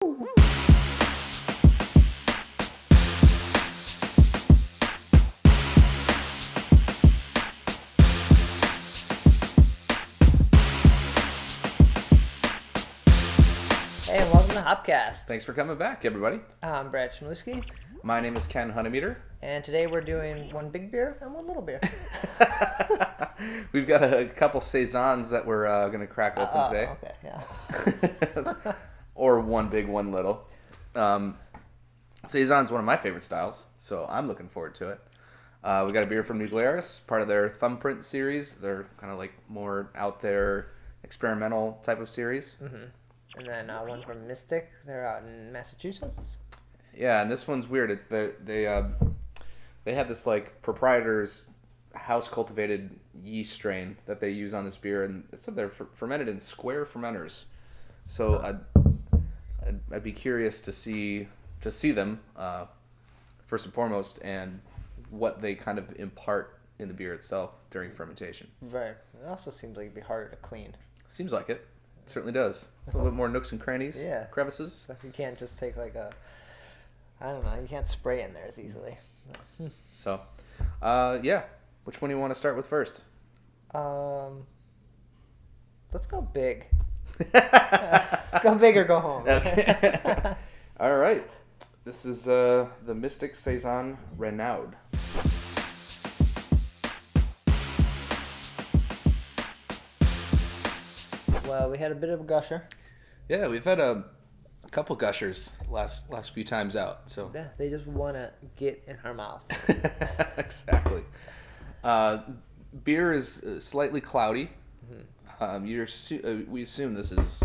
Hey, and welcome to Hopcast. Thanks for coming back, everybody. I'm Brad Chmielewski, My name is Ken Hunnemeder. and today we're doing one big beer and one little beer. We've got a couple Saisons that we're going to crack open today. Okay, yeah. Or one big, one little. Saison's one of my favorite styles, so I'm looking forward to it. We got a beer from New Glarus, part of their Thumbprint series. They're kind of like more out there, experimental type of series. Mm-hmm. And then one from Mystic. They're out in Massachusetts. Yeah, and this one's weird. It's they have this like proprietor's house cultivated yeast strain that they use on this beer, and it said they're fermented in square fermenters. So I'd be curious to see them first and foremost, and what they kind of impart in the beer itself during fermentation. Right. It also seems like it'd be harder to clean. Seems like it. Certainly does. A little bit more nooks and crannies. Yeah. Crevices. So if you can't just take like you can't spray in there as easily. So, yeah. Which one do you want to start with first? Let's go big. Go big or go home. Okay. All right. This is the Mystic Saison Renaud. Well, we had a bit of a gusher. Yeah, we've had a couple gushers last few times out. So Yeah, they just want to get in our mouth. exactly. Beer is slightly cloudy. We assume this is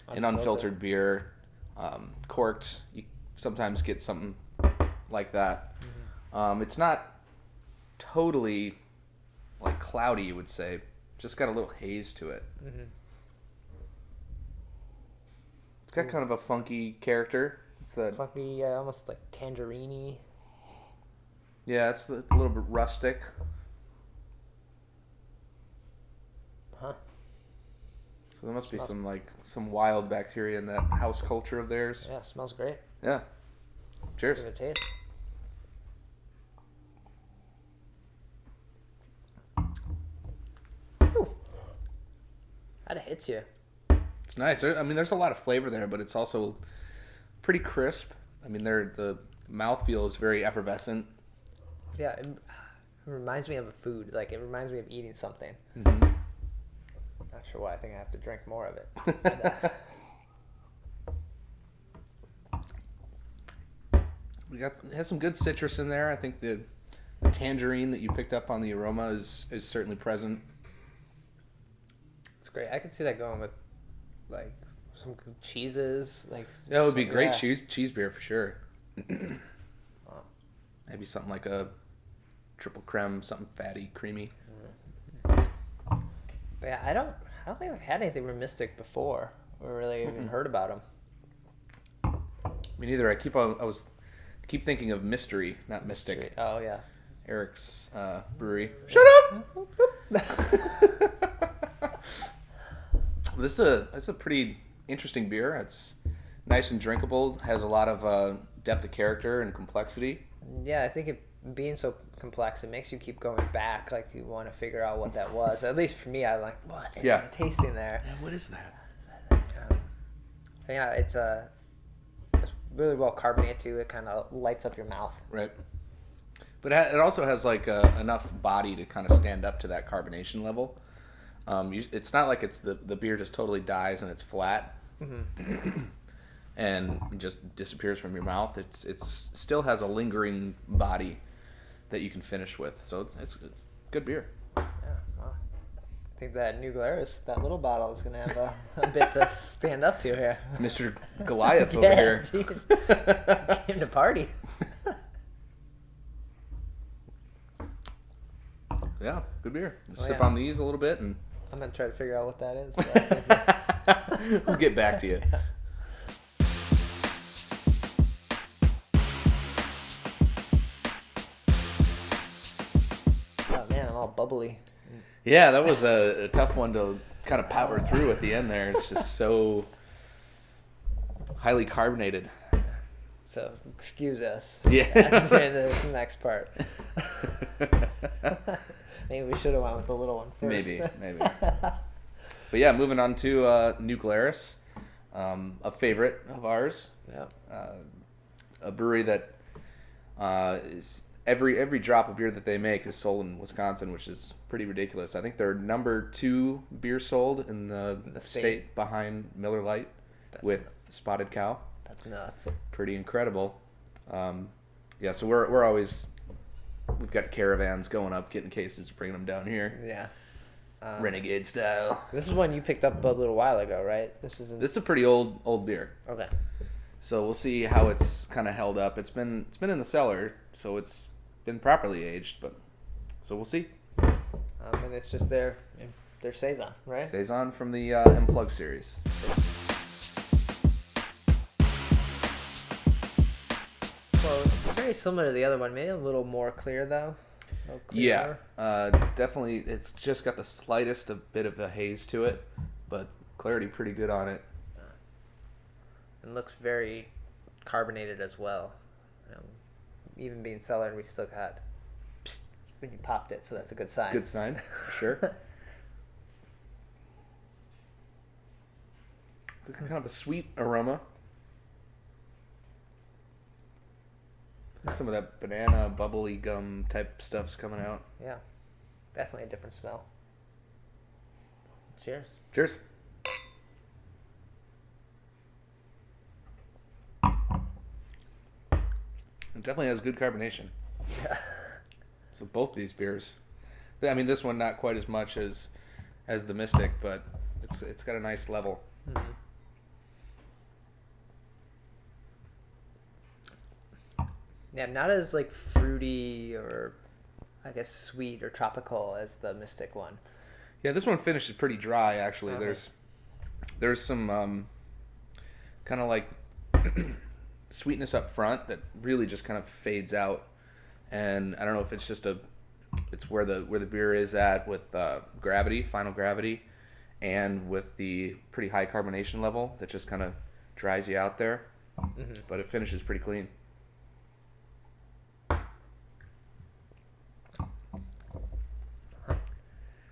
an unfiltered beer, corked. You sometimes get something like that. It's not totally like cloudy, you would say. Just got a little haze to it. Mm-hmm. It's got kind of a funky character. It's that Funky, almost like tangerine-y. Yeah, it's a little bit rustic. Huh. So there must be some wild bacteria in that house culture of theirs. Yeah, smells great. Yeah. Cheers. Give it a taste. Ooh. That hits you. It's nice. I mean, there's a lot of flavor there, but it's also pretty crisp. I mean, the mouthfeel is very effervescent. Yeah, it reminds me of a food. Like, it reminds me of eating something. Mm-hmm. Not sure why. I think I have to drink more of it. But, It has some good citrus in there. I think the tangerine that you picked up on the aroma is certainly present. it's great. I could see that going with, like, some good cheeses. Like, That would be great yeah. cheese beer for sure. Maybe something like a triple creme, something fatty, creamy. But yeah, I don't think I've had anything from Mystic before, or really even heard about them. Me neither. I keep thinking of Mystery, not Mystic. Oh yeah. Eric's brewery. Shut up! This is a pretty interesting beer. It's nice and drinkable. Has a lot of depth of character and complexity. Yeah, I think it being so complex, it makes you keep going back. Like, you want to figure out what that was. At least for me, I'm like, what is Yeah. it tasting there? Yeah, what is that? Yeah, it's really well carbonated too. It kind of lights up your mouth. Right. But it also has like enough body to kind of stand up to that carbonation level. It's not like the beer just totally dies and it's flat. Mm-hmm. And just disappears from your mouth. It's still has a lingering body that you can finish with. So it's good beer. Yeah, well, I think that New Glarus, that little bottle, is going to have a bit to stand up to here. Mr. Goliath over Yeah, here. jeez. Came to party. Yeah, good beer. Oh, Sip yeah. on these a little bit and I'm going to try to figure out what that is. we'll get back to you. Oh man, I'm all bubbly. Yeah, that was a tough one to kind of power through at the end there. It's just so highly carbonated. So excuse us. Yeah. At the end of this next part. Maybe we should have went with the little one first. Maybe. But yeah, moving on to New Glarus, a favorite of ours. Yeah. A brewery that is every drop of beer that they make is sold in Wisconsin, which is pretty ridiculous. I think they're number 2 beer sold in the state behind Miller Lite with Spotted Cow. That's nuts. Pretty incredible. Yeah, so we've got caravans going up, getting cases, bringing them down here. Yeah. Renegade style. This is one you picked up a little while ago, right? This is a pretty old beer. Okay. So we'll see how it's kind of held up. It's been in the cellar, so it's been properly aged, but so we'll see. And it's just their Saison, right? Saison from the Unplugged series. Well, very similar to the other one, maybe a little more clear though. Yeah, definitely. It's just got the slightest bit of a haze to it, but clarity pretty good on it. It looks very carbonated as well. Even being cellared, we still got psst when you popped it, so that's a good sign. Good sign, for sure. It's kind of a sweet aroma. Some of that banana bubbly gum type stuff's coming out. Yeah, definitely a different smell. Cheers. Cheers. It definitely has good carbonation. Yeah. So both these beers, I mean, this one not quite as much as the Mystic, but it's got a nice level. Mm-hmm. Yeah, not as like fruity or I guess sweet or tropical as the Mystic one. Yeah, this one finishes pretty dry actually. Okay. There's some kind of like sweetness up front that really just kind of fades out, and I don't know if it's just it's where the beer is at with final gravity, and with the pretty high carbonation level that just kind of dries you out there. Mm-hmm. But it finishes pretty clean.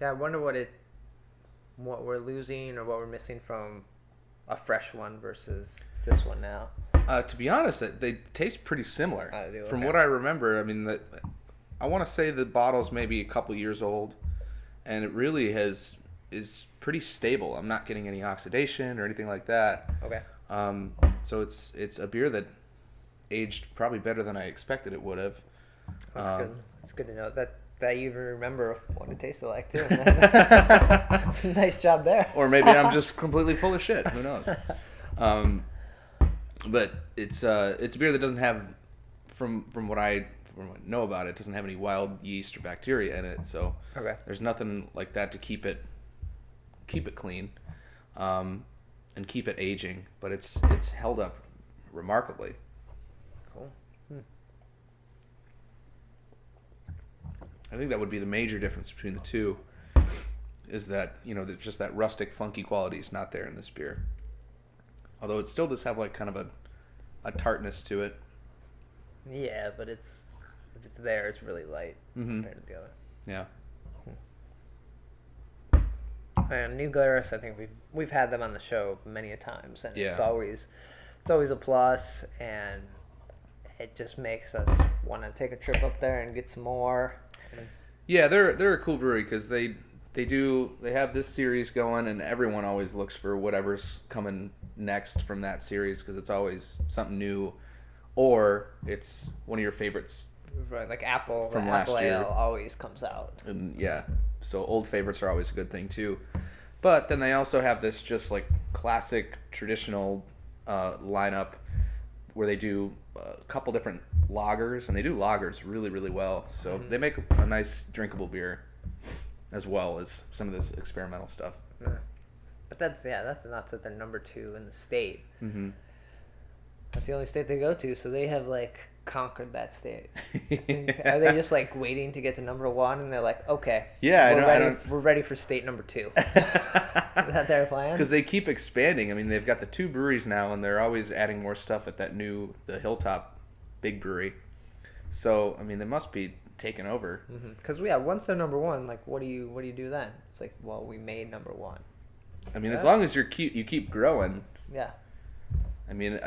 Yeah, I wonder what we're losing or what we're missing from a fresh one versus this one now. To be honest, they taste pretty similar. Do, From okay. what I remember, I mean, I want to say the bottle's maybe a couple years old, and it really is pretty stable. I'm not getting any oxidation or anything like that. Okay. So it's a beer that aged probably better than I expected it would have. That's good. It's good to know that you even remember what it tasted like too. That's a nice job there. Or maybe I'm just completely full of shit. Who knows? But it's a beer that doesn't have, from what I know about it, doesn't have any wild yeast or bacteria in it. So Okay. there's nothing like that to keep it clean, and keep it aging. But it's held up remarkably. Cool. I think that would be the major difference between the two, is that, just that rustic, funky quality is not there in this beer. Although it still does have like kind of a tartness to it. Yeah, but if it's there, it's really light compared to the other. Yeah. And New Glarus, I think we've had them on the show many a times, and Yeah. it's always a plus, and it just makes us want to take a trip up there and get some more. Yeah, they're a cool brewery because they have this series going, and everyone always looks for whatever's coming next from that series because it's always something new, or it's one of your favorites. Right, like Apple From the last Apple year. Ale always comes out. And yeah, so old favorites are always a good thing too. But then they also have this just like classic traditional lineup where they do a couple different lagers, and they do lagers really, really well. So they make a nice drinkable beer as well as some of this experimental stuff. Yeah. But that's nuts that they're number 2 in the state. Mm-hmm. That's the only state they go to, so they have like conquered that state. Are they just like waiting to get to number 1 and they're like, okay, Yeah, we're ready for state number 2? Is that their plan? Because they keep expanding. I mean, they've got the 2 breweries now, and they're always adding more stuff at the Hilltop big brewery. So, I mean, they must be taking over. Because once they're number 1, like, what do you do then? It's like, well, we made number 1. I mean, as long as you keep growing. Yeah. I mean,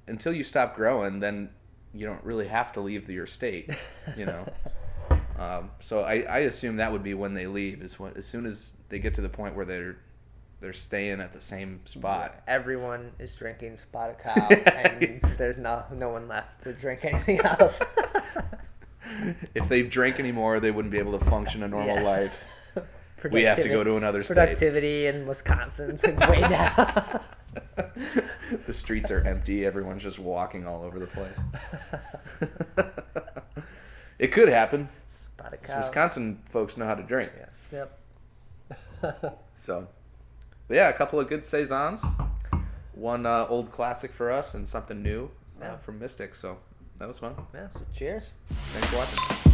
until you stop growing, then you don't really have to leave your state, you know. So I assume that would be when they leave, as soon as they get to the point where they're staying at the same spot. Yeah, everyone is drinking Spotted Cow, and there's no one left to drink anything else. If they drank anymore, they wouldn't be able to function a normal life. We have to go to another state. Productivity in Wisconsin's like way down. The streets are empty. Everyone's just walking all over the place. It could happen. Spotted Cow. Wisconsin folks know how to drink. Yeah. Yep. So, but yeah, a couple of good Saisons. One old classic for us and something new from Mystic. So that was fun. Yeah, so cheers. Thanks for watching.